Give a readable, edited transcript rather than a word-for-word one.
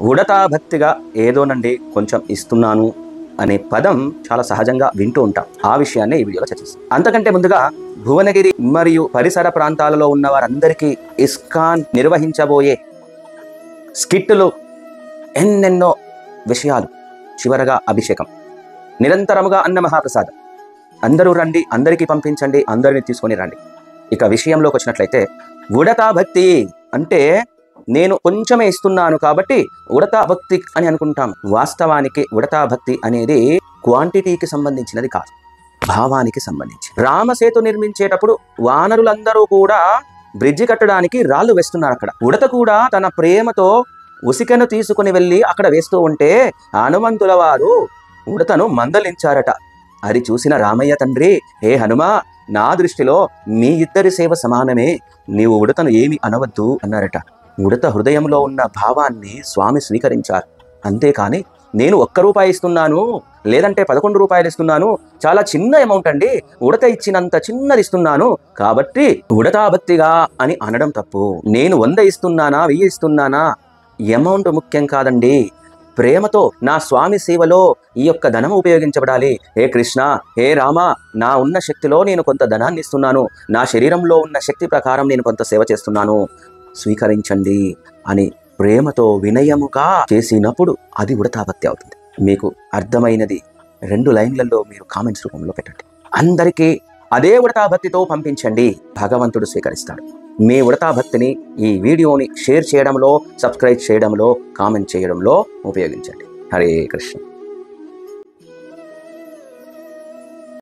ఉడతా భక్తిగా ఏదోనండి కొంచెం ఇస్తున్నాను అనే పదం చాలా సహజంగా వింటూ ఉంటాం. ఆ విషయాన్ని ఈ వీడియోలో చర్చిస్తాం. అంతకంటే ముందుగా భువనగిరి మరియు పరిసర ప్రాంతాలలో ఉన్న వారందరికీ ఇస్కాన్ నిర్వహించబోయే స్కిట్లు, ఎన్నెన్నో విషయాలు, చివరగా అభిషేకం, నిరంతరముగా అన్న మహాప్రసాదం. అందరూ రండి, అందరికీ పంపించండి, అందరిని తీసుకొని రండి. ఇక విషయంలోకి వచ్చినట్లయితే, ఉడతా భక్తి అంటే నేను కొంచెమే ఇస్తున్నాను కాబట్టి ఉడతా భక్తి అని అనుకుంటాం. వాస్తవానికి ఉడతా భక్తి అనేది క్వాంటిటీకి సంబంధించినది కాదు, భావానికి సంబంధించి. రామసేతు నిర్మించేటప్పుడు వానరులందరూ కూడా బ్రిడ్జి కట్టడానికి రాళ్ళు వేస్తున్నారు. అక్కడ ఉడత కూడా తన ప్రేమతో ఉసికను తీసుకుని వెళ్ళి అక్కడ వేస్తూ ఉంటే హనుమంతుల వారు ఉడతను మందలించారట. అది చూసిన రామయ్య తండ్రి, హే హనుమా, నా దృష్టిలో మీ ఇద్దరి సేవ సమానమే, నీవు ఉడతను ఏమి అనవద్దు అన్నారట. ఉడత హృదయంలో ఉన్న భావాన్ని స్వామి స్వీకరించారు. అంతేకాని నేను ₹1 ఇస్తున్నాను, లేదంటే 11 రూపాయలు ఇస్తున్నాను, చాలా చిన్న అమౌంట్ అండి, ఉడత ఇచ్చినంత చిన్నది ఇస్తున్నాను కాబట్టి ఉడతా భక్తిగా అని అనడం తప్పు. నేను 100 ఇస్తున్నానా, 1000 ఇస్తున్నానా, అమౌంట్ ముఖ్యం కాదండి. ప్రేమతో నా స్వామి సేవలో ఈ యొక్క ధనం ఉపయోగించబడాలి. హే కృష్ణ, హే రామ, నా ఉన్న శక్తిలో నేను కొంత ధనాన్ని ఇస్తున్నాను, నా శరీరంలో ఉన్న శక్తి ప్రకారం నేను కొంత సేవ చేస్తున్నాను, స్వీకరించండి అని ప్రేమతో వినయముగా చేసినప్పుడు అది ఉడతా భక్తి అవుతుంది. మీకు అర్థమైనది 2 లైన్లలో మీరు కామెంట్స్ రూపంలో పెట్టండి. అందరికీ అదే ఉడతా భక్తితో పంపించండి, భగవంతుడు స్వీకరిస్తాడు. మీ ఉడతా భక్తిని ఈ వీడియోని షేర్ చేయడంలో, సబ్స్క్రైబ్ చేయడంలో, కామెంట్ చేయడంలో ఉపయోగించండి. హరే కృష్ణ.